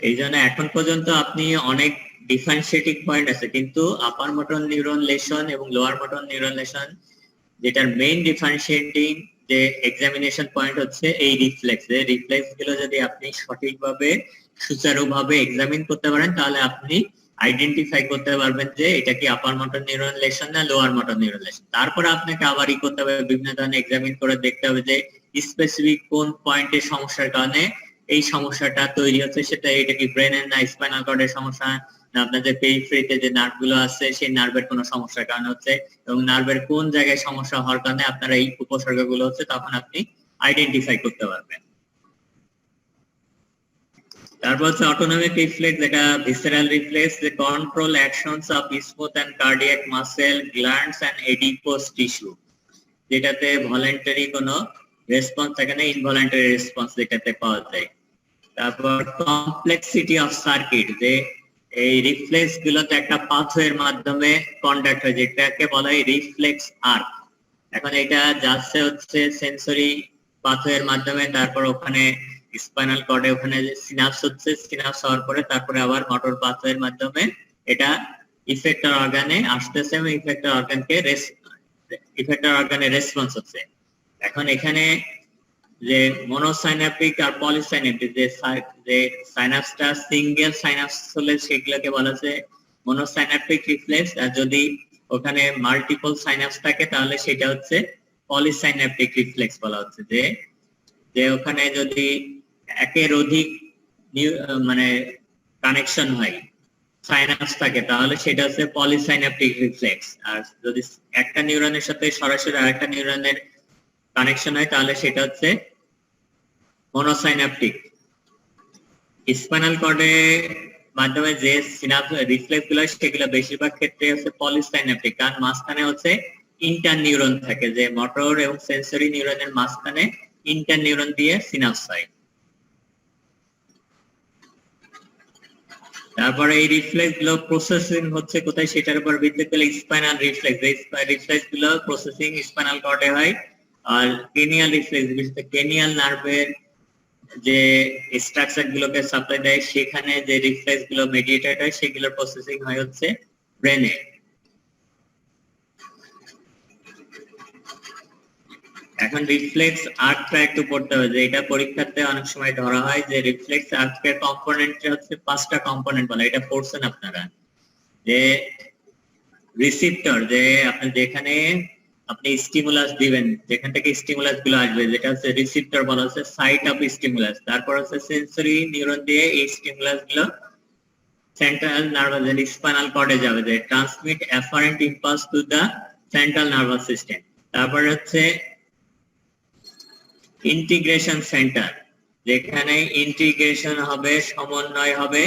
এই জন্য এখন পর্যন্ত আপনি অনেক ডিফারেন্সিয়েটিং পয়েন্ট আছে, কিন্তু আপার মোটর নিউরন লেশন এবং লোয়ার মোটর নিউরন লেশন যেটার মেইন ডিফারেন্সিয়েটিং যে এক্সামিনেশন পয়েন্ট হচ্ছে এই রিফ্লেক্স। এই রিফ্লেক্স গুলো যদি আপনি সঠিকভাবে সুচারুভাবে এক্সামিন করতে পারেন, তাহলে আপনি আইডেন্টিফাই করতে পারবেন যে এটা কি আপার মোটর নিউরন লেশন না লোয়ার মোটর নিউরন লেশন। তারপরে আপনাকে আবার করতে হবে, বিভিন্ন ধরনের এক্সামিন করে দেখতে হবে যে স্পেসিফিক কোন পয়েন্টের সমস্যার কারণে এই সমস্যাটা তৈরি হচ্ছে, সেটা এটা কি ব্রেনের না স্পাইনাল কর্ডের সমস্যা, না আপনাদের পেরিফেরিতে যে নার্ভ গুলো আছে সেই নার্ভের কোনো সমস্যার কারণে হচ্ছে, এবং নার্ভের কোন জায়গায় সমস্যা হওয়ার কারণে আপনার এই উপসর্গগুলো হচ্ছে, তখন আপনি আইডেন্টিফাই করতে পারবেন। তারপর হচ্ছে অটোনমিক রিফ্লেক্স, যেটা ভিসেরাল রিফ্লেক্স, যে control actions of smooth and cardiac muscle, glands and adipose tissue, যেটাতে ভলান্টারি কোনো রেসপন্স থাকে না, ইনভলান্টারি রেসপন্স যেটাতে পাওয়া যায়। তারপর কমপ্লেক্সিটি অফ সার্কিট, যে এই রিফ্লেক্স গুলোতে একটা পাথওয়ের মাধ্যমে কন্ডাক্ট হয়, যেটাকে বলা হয় রিফ্লেক্স আর্ক। এখন এটা যাচ্ছে হচ্ছে সেন্সরি পাথওয়ের মাধ্যমে, তারপর ওখানে স্পাইনাল কর্ডে ওখানে সিনাপস হচ্ছে, সিনাপস হওয়ার পরে তারপরে আবার মোটর পাথওয়ের মাধ্যমে এটা ইফেক্টর অর্গানে আসতেছে এবং ইফেক্টর অর্গানে রেসপন্স হচ্ছে। এখন এখানে যে মনোসাইনাপটিক আর পলিসাইনাপটিক যে সাইনাপসটা সিঙ্গেল সাইনাপস হলে সেগুলোকে বলা হচ্ছে মনোসাইনাপটিক রিফ্লেক্স, আর যদি ওখানে মাল্টিপল সাইনাপস থাকে তাহলে সেটা হচ্ছে পলিসাইন্যাপটিক রিফ্লেক্স বলা হচ্ছে, যে ওখানে যদি একের অধিক মানে কানেকশন হয়, সাইনাপস থাকে, তাহলে সেটা হচ্ছে পলিসাইন্যাপটিক রিফ্লেক্স। আর যদি একটা নিউরনের সাথে সরাসরি আরেকটা নিউরনের কানেকশন হয় তাহলে সেটা হচ্ছে মনোসাইন্যাপটিক। স্পাইনাল কর্ডের মাধ্যমে যে সিনাপস রিফ্লেক্স গুলো সেগুলো বেশিরভাগ ক্ষেত্রে হচ্ছে পলিসাইন্যাপটিক, কারণ মাঝখানে হচ্ছে ইন্টার নিউরন থাকে, যে মোটর এবং সেন্সরি নিউরনের মাঝখানে ইন্টার নিউরন দিয়ে সিনাপস হয়। তারপরে এই রিফ্লেক্স গুলো প্রসেসিং হচ্ছে কোথায় সেটার উপর ভিত্তি করে স্পাইনাল রিফ্লেক্স, এই রিফ্লেক্স গুলো প্রসেসিং স্পাইনাল কর্ডে হয়। আর ক্রেনিয়াল রিফ্লেক্স, বিশেষত ক্রেনিয়াল নার্ভের যে স্ট্রাকচার গুলোকে সাপ্লাই দেয় সেখানে যে রিফ্লেক্স গুলো মেডিয়েটেড হয় সেগুলো প্রসেসিং হয় হচ্ছে ব্রেনে। এখন রিফ্লেক্স আর্কটা একটু পড়তে হবে, যে এটা পরীক্ষাতে অনেক সময় ধরা হয় যে রিফ্লেক্স আর্কের কম্পোনেন্ট হচ্ছে 5টা কম্পোনেন্ট বলে, এটা পড়ছেন আপনারা। যে রিসিপ্টর, যে আপনি যেখানে আপনি স্টিমুলাস দিবেন, যেখান থেকে স্টিমুলাস গুলো আসবে, যেটা হচ্ছে রিসিপ্টর বলা হচ্ছে সাইট অফ স্টিমুলাস। তারপর হচ্ছে সেন্সরি নিউরন দিয়ে এই স্টিমুলাস গুলো সেন্ট্রাল নার্ভাস স্পাইনাল কর্ডে যাবে, যে transmit afferent impulse to the central nervous system. তারপর হচ্ছে ইন্টিগ্রেশন সেন্টার, যেখানে ইন্টিগ্রেশন হবে, সমন্বয় হবে,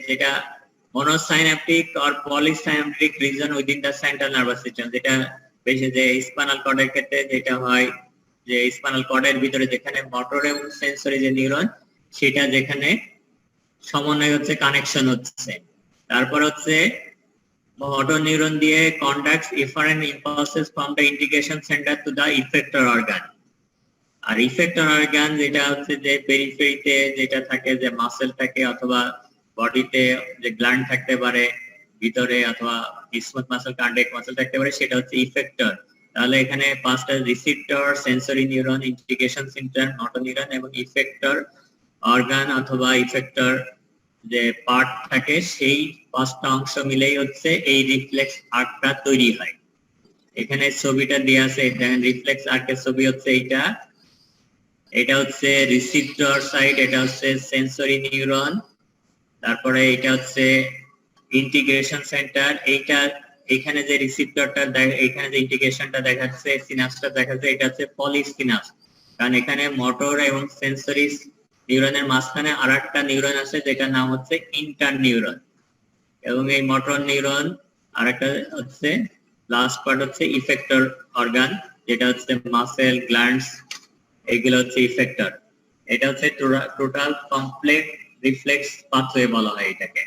যেটা মনোসাইন্যাপটিক আর পলিসাইন্যাপটিক রিজন উইদিন দা সেন্ট্রাল নার্ভাস সিস্টেম। যেটা বেশি যে স্পাইনাল কর্ডের ক্ষেত্রে যেটা হয়, যে স্পাইনাল কর্ডের ভিতরে যেখানে মোটর এবং সেন্সরি যে নিউরন সেটা যেখানে সমন্বয় হচ্ছে, কানেকশন হচ্ছে। তারপর হচ্ছে মোটর নিউরন দিয়ে conducts efferent impulses from the integration centre to the effector organ. আর ইফেক্টর অর্গান যেটা হচ্ছে যে পেরিফেরিতে যেটা থাকে, যে মাসেল থাকে অথবা বডিতে যে গ্ল্যান্ড থাকতে পারে ভিতরে, অথবা স্মুথ মাসেল, কার্ডিয়াক মাসেল থাকতে পারে, সেটা হচ্ছে ইফেক্টর। তাহলে এখানে 5টা receptor, sensory neuron, integration centre, motor neuron এবং ইফেক্টর অর্গান অথবা ইফেক্টর যে পার্ট থাকে, সেই 5টা অংশ মিলেই হচ্ছে এই রিফ্লেক্স আর্কটা তৈরি হয়। এখানে ছবিটা দেওয়া আছে, দেখেন রিফ্লেক্স আর্কের ছবি হচ্ছে এইটা। এটা হচ্ছে রিসিপ্টর সাইট, এটা হচ্ছে সেন্সরি নিউরন, তারপরে এটা হচ্ছে ইন্টিগ্রেশন সেন্টার। এইটা এখানে যে রিসিপ্টরটা, এখানে যে ইন্টিগ্রেশনটা দেখাচ্ছে, সিনাপসটা দেখাচ্ছে, এটা হচ্ছে পলিসিনাপস, কারণ এখানে মোটর এবং সেন্সরি নিউরনের মাঝখানে আরেকটা নিউরন আছে যেটার নাম হচ্ছে ইন্টার নিউরন। এবং এই মোটর নিউরন আরেকটা হচ্ছে লাস্ট পার্ট হচ্ছে ইফেক্টর অর্গান, যেটা হচ্ছে মাসেল, গ্ল্যান্ডস, এগুলো হচ্ছে ইফেক্টর। এটা হচ্ছে টোটাল কমপ্লেক্স রিফ্লেক্স পাথওয়ে বলা হয় এটাকে।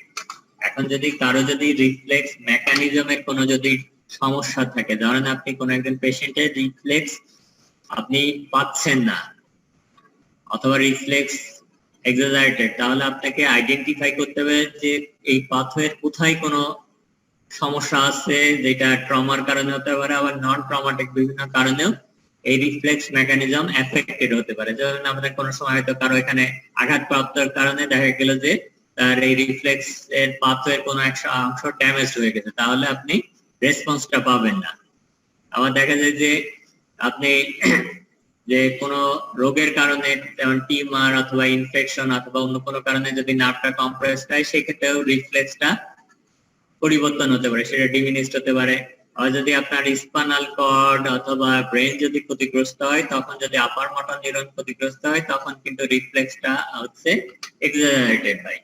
এখন যদি কারো যদি রিফ্লেক্স মেকানিজমের কোনো যদি সমস্যা থাকে, ধরেন আপনি কোনো একজন পেশেন্টের রিফ্লেক্স আপনি পাচ্ছেন না অথবা রিফ্লেক্স এক্সাজারেটেড, তাহলে আপনাকে আইডেন্টিফাই করতে হবে যে এই পাথওয়ের কোথায় কোনো সমস্যা আছে, যেটা ট্রমার কারণে হতে পারে, আবার নন ট্রমাটিক বিভিন্ন কারণেও এই রিফ্লেক্স মেকানিজম এফেক্টেড হতে পারে। যেমন আমাদের কোনো সময় হয়তো কারো এখানে আঘাতপ্রাপ্তর কারণে দেখা গেল যে তার এই রিফ্লেক্স এর পাথওয়ের কোনো একটা অংশ ড্যামেজ হয়ে গেছে, তাহলে আপনি রেসপন্সটা পাবেন না। আবার দেখা যায় যে আপনি যে কোনো রোগের কারণে, যেমন টিউমার অথবা ইনফেকশন অথবা অন্য কোনো কারণে যদি নার্ভটা কম্প্রেস হয়, সেক্ষেত্রেও রিফ্লেক্সটা পরিবর্তন হতে পারে, সেটা ডিমিনিশড হতে পারে। আর যদি আপনার স্পাইনাল কর্ড অথবা ব্রেন যদি ক্ষতিগ্রস্ত হয়, তখন যদি আপার মোটর নিউরন ক্ষতিগ্রস্ত হয়, তখন কিন্তু রিফ্লেক্সটা হচ্ছে এক্সাজারেটেড হয়।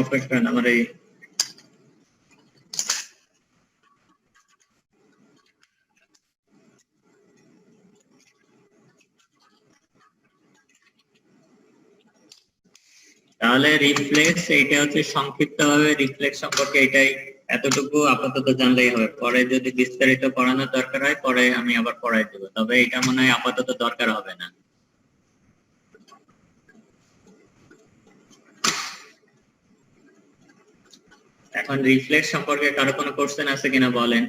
অপেক্ষা আমার এই তাহলে রিফ্লেক্স এইটা হচ্ছে সংক্ষিপ্তভাবে রিফ্লেক্স সম্পর্কে এটাই, এতটুকু আপাতত জানলেই হবে। পরে যদি বিস্তারিত পড়ানোর দরকার হয় পরে আমি আবার পড়াই দেব, তবে এটা মনে হয় আপাতত দরকার হবে না। এখন রিফ্লেক্স সম্পর্কে কারো কোনো কোশ্চেন আছে কিনা বলেন।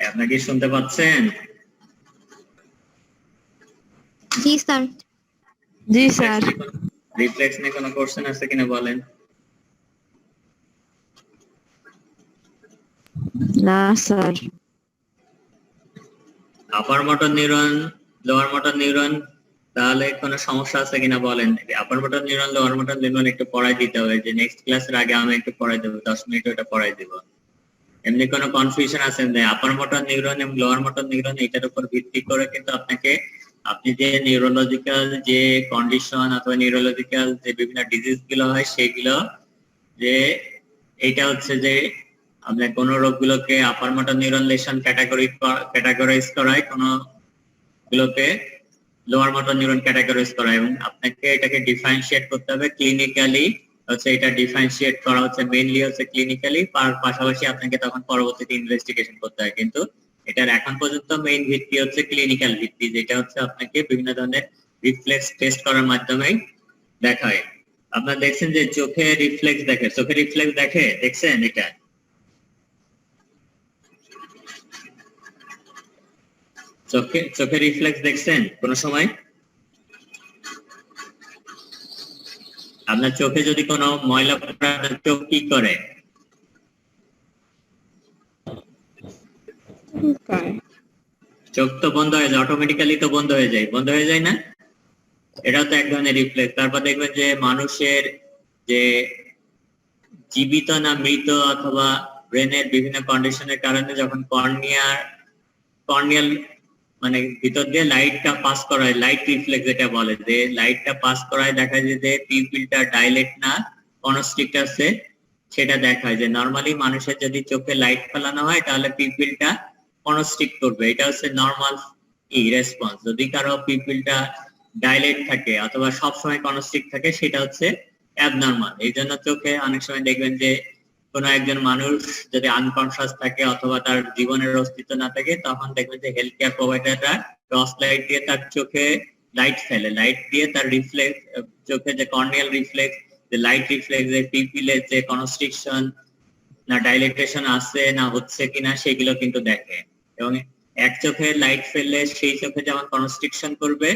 আপনারা কি শুনতে পাচ্ছেন?
জি স্যার।
জি স্যার।
রিফ্লেক্স নিয়ে কোনো কোশ্চেন আছে কিনা বলেন?
না স্যার।
আপার motor neuron, lower motor neuron, তাহলে কোনো সমস্যা আছে কিনা বলেন? আপার motor neuron, lower motor neuron একটু পড়াই দিতে হবে, যে নেক্সট ক্লাসের আগে আমি একটু পড়াই দেবো, 10 মিনিট ওটা পড়াই দেবো। এমনি কোনো কনফিউশন আছে যে আপার মোটর নিউরন এবং লোয়ার মোটর নিউরন এটার উপর ভিত্তি করে কিন্তু আপনাকে আপনি যে নিউরোলজিক্যাল যে কন্ডিশন অথবা নিউরোলজিক্যাল যে বিভিন্ন ডিজিজ গুলো হয় সেগুলো, যে এইটা হচ্ছে যে আপনার কোন রোগগুলোকে upper motor neuron lesion categorize করায়, কোন গুলোকে লোয়ার মোটর নিউরন ক্যাটাগরাইজ করা, এবং আপনাকে এটাকে ডিফারেন্সিয়েট করতে হবে ক্লিনিক্যালি। হচ্ছে এটা ডিফারেন্সিয়েট করা হচ্ছে মেইনলি হচ্ছে ক্লিনিক্যালি, পাশাপাশি আপনাকে তখন পরবর্তীতে ইনভেস্টিগেশন করতে হয়। কিন্তু এটার এখন পর্যন্ত মেইন ভিত্তি হচ্ছে ক্লিনিক্যাল ভিত্তি, যেটা হচ্ছে আপনাকে বিভিন্ন ধরনের রিফ্লেক্স টেস্ট করার মাধ্যমে দেখায়। আপনারা দেখছেন যে চোখে রিফ্লেক্স দেখে, চোখে রিফ্লেক্স দেখে, দেখছেন এটা? চোখে রিফ্লেক্স দেখছেন কোন সময়? আপনার চোখে যদি কোনো ময়লা পড়ে আপনার চোখ কি করে? চোখ তো বন্ধ হয়ে যায়, অটোমেটিক্যালি তো বন্ধ হয়ে যায় না? এটাও তো এক ধরনের রিফ্লেক্স। তারপর দেখবেন যে মানুষের যে জীবিত না মৃত অথবা ব্রেনের বিভিন্ন কন্ডিশনের কারণে যখন কর্নিয়াল মানে ভিতর দিয়ে লাইটটা পাস করায়, লাইট রিফ্লেক্স যেটা বলে, যে লাইটটা পাস করায় দেখা যায় যে পিউপিলটা ডাইলেট না কনস্ট্রিক্ট আছে, সেটা দেখায়। যে নরমালি মানুষের যদি চোখে লাইট ফেলানো হয় তাহলে পিউপিলটা কনস্ট্রিক্ট করবে, এটা হচ্ছে নরমাল রেসপন্স। যদি কারো পিউপিলটা ডাইলেট থাকে অথবা সবসময় কনস্ট্রিক্ট থাকে সেটা হচ্ছে অ্যাবনর্মাল। এই জন্য চোখে অনেক সময় দেখবেন যে কোন একজন মানুষ যদি আনকনসিয়াস থাকে অথবা তার জীবনের অস্তিত্ব না থাকে, তখন দেখবেন যে হেলথ কেয়ার প্রোভাইডাররা টর্চ লাইট দিয়ে তার চোখে লাইট ফেলে, লাইট দিয়ে তার রিফ্লেক্স, চোখে যে কর্নিয়াল রিফ্লেক্স, যে লাইট রিফ্লেক্স, যে পিপিলের যে কনস্ট্রিকশন না ডাইলেটেশন আছে না হচ্ছে কিনা সেগুলো কিন্তু দেখে। এবং এক চোখে লাইট ফেললে সেই চোখে যেমন কনস্ট্রিকশন করবে,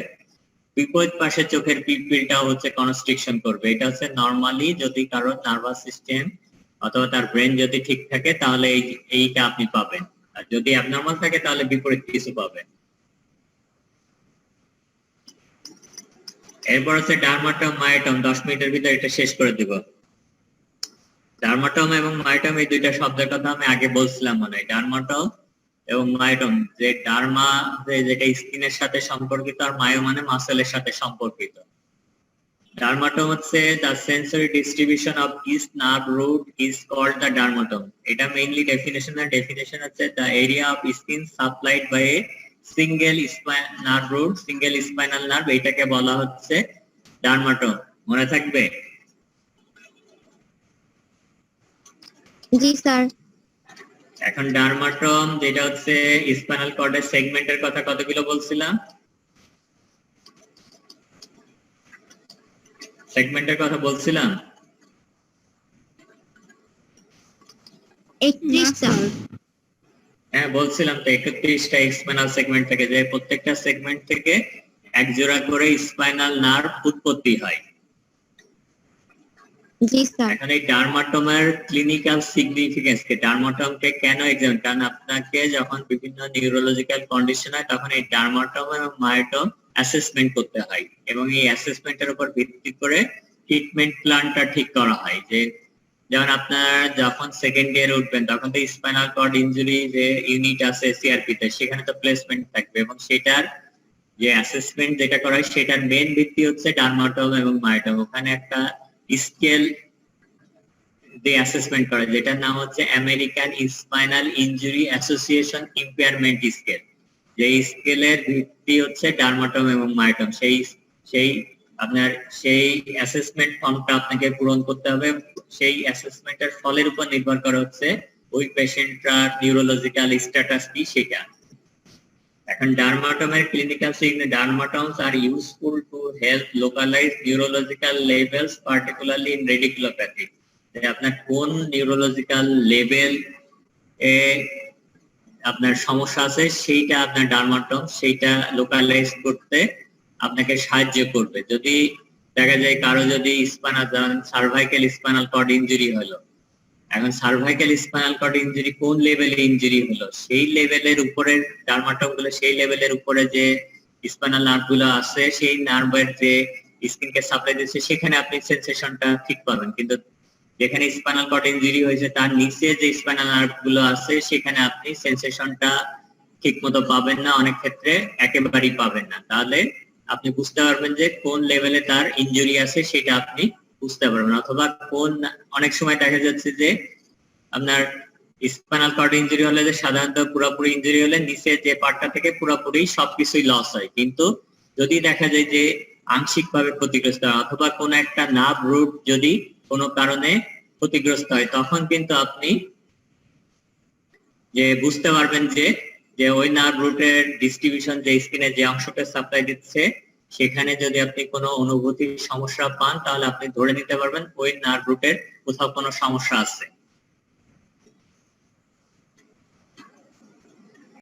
বিপরীত পাশে চোখের পিপিলটাও হচ্ছে কনস্ট্রিকশন করবে। এটা হচ্ছে নরমালি যদি কারো নার্ভাস সিস্টেম অথবা তার ব্রেন যদি ঠিক থাকে তাহলে এইটা আপনি পাবেন, আর যদি অ্যাবনর্মাল থাকে তাহলে বিপরীত কিছু পাবেন। এরপর হচ্ছে ডার্মাটম, মায়োটম। 10 মিনিটের ভিতরে এটা শেষ করে দিব। ডার্মাটম এবং মায়োটম এই দুইটা শব্দের কথা আমি আগে বলছিলাম মনে হয়। ডার্মাটম এবং মায়োটম, যে ডার্মা যেটা স্কিনের সাথে সম্পর্কিত আর মায়ো মানে মাসেলের সাথে সম্পর্কিত। ডার্মাটম হচ্ছে the sensory distribution of each nerve root is called the dermatome. এটা মেইনলি ডেফিনেশন হচ্ছে the area of skin supplied by a single nerve root, single spinal nerve, এটাকে বলা হচ্ছে ডার্মাটম। মনে থাকবে?
জি স্যার।
এখন ডার্মাটম যেটা হচ্ছে স্পাইনাল কর্ডের সেগমেন্টের কথা কতগুলো বলছিলাম? সেগমেন্টের কথা বলছিলাম
31 স্যার।
হ্যাঁ বলছিলাম তো, 31টা স্পাইনাল সেগমেন্ট থেকে, যে প্রত্যেকটা সেগমেন্ট থেকে এক জোড়া করে স্পাইনাল নার্ভ উৎপত্তি হয়।
জি স্যার।
এখন এই ডার্মাটোমের ক্লিনিক্যাল সিগনিফিকেন্স কি, ডার্মাটোমকে কেন এক্সামিন, কারণ আপনাকে যখন বিভিন্ন নিউরোলজিক্যাল কন্ডিশন হয় তখন এই ডার্মাটোম এবং মায়োটম অ্যাসেসমেন্ট করতে হয়, এবং এই অ্যাসেসমেন্টের উপর ভিত্তি করে ট্রিটমেন্ট প্ল্যানটা ঠিক করা হয়। যে যেমন আপনার যখন সেকেন্ড ইয়ারে উঠবেন তখন তো স্পাইনাল কর্ড ইনজুরি যে ইউনিট আছে সিআরপি তে, সেখানে তো প্লেসমেন্ট থাকবে, এবং সেটার যে অ্যাসেসমেন্ট যেটা করা হয় সেটার মেইন ভিত্তি হচ্ছে ডার্মাটোম এবং মায়োটম। ওখানে একটা স্কেল দিয়ে অ্যাসেসমেন্ট করে যেটার নাম হচ্ছে American spinal injury association impairment scale. যে স্কেলের ভিত্তি হচ্ছে ডার্মাটোম এবং মায়োটম। সেই আপনার সেই অ্যাসেসমেন্ট ফর্মটা আপনাকে পূরণ করতে হবে। সেই অ্যাসেসমেন্টের ফলের উপর নির্ভর করে হচ্ছে ওই পেশেন্টটার নিউরোলজিক্যাল স্ট্যাটাস কি সেটা। এখন ডার্মাটোমের clinical significance, dermatomes are useful to help localize neurological levels particularly in radiculopathy. আপনার কোন নিউরোলজিক্যাল লেভেল এ আপনার সমস্যা আছে সেইটা আপনার ডার্মাটোম সেইটা লোকালাইজ করতে আপনাকে সাহায্য করবে। যদি দেখা যায় কারো যদি সার্ভাইকাল স্পাইনাল কর্ড ইনজুরি হলো, এখন সার্ভাইকাল স্পাইনাল কর্ড ইনজুরি কোন লেভেলে ইনজুরি হলো সেই লেভেলের উপরে ডার্মাটোম গুলো, সেই লেভেলের উপরে যে স্পাইনাল নার্ভ গুলো আছে সেই নার্ভের যে স্কিনকে সাপ্লাই দিচ্ছে সেখানে আপনি সেন্সেশনটা ঠিক পাবেন। কিন্তু যেখানে স্পাইনাল কর্ড ইনজুরি হয়েছে তার নিচে যে স্পাইনাল নার্ভ গুলো আছে সেখানে আপনি সেন্সেশনটা ঠিক মতো পাবেন না, অনেক ক্ষেত্রে একেবারেই পাবেন না। তাহলে আপনি বুঝতে পারবেন যে কোন লেভেলে তার ইনজুরি আছে সেটা আপনি বুঝতে পারবেন। অথবা অনেক সময় দেখা যাচ্ছে যে আপনার স্পাইনাল কর্ড ইনজুরি হলে যে সাধারণত পুরোপুরি ইনজুরি হলে নিচে যে পার্টটা থেকে পুরোপুরি সবকিছুই লস হয়, কিন্তু যদি দেখা যায় যে আংশিকভাবে ক্ষতিগ্রস্ত হয় অথবা কোনো একটা নার্ভ রুট যদি কোনো কারণে ক্ষতিগ্রস্ত হয়, তখন কিন্তু আপনি যে বুঝতে পারবেন যে ওই নার্ভ রুটের ডিস্ট্রিবিউশন যে স্কিনে যে অংশটা সাপ্লাই দিচ্ছে সেখানে যদি আপনি কোনো অনুভূতির সমস্যা পান তাহলে আপনি ধরে নিতে পারবেন ওই নার্ভ রুটের কোথাও কোনো সমস্যা আছে।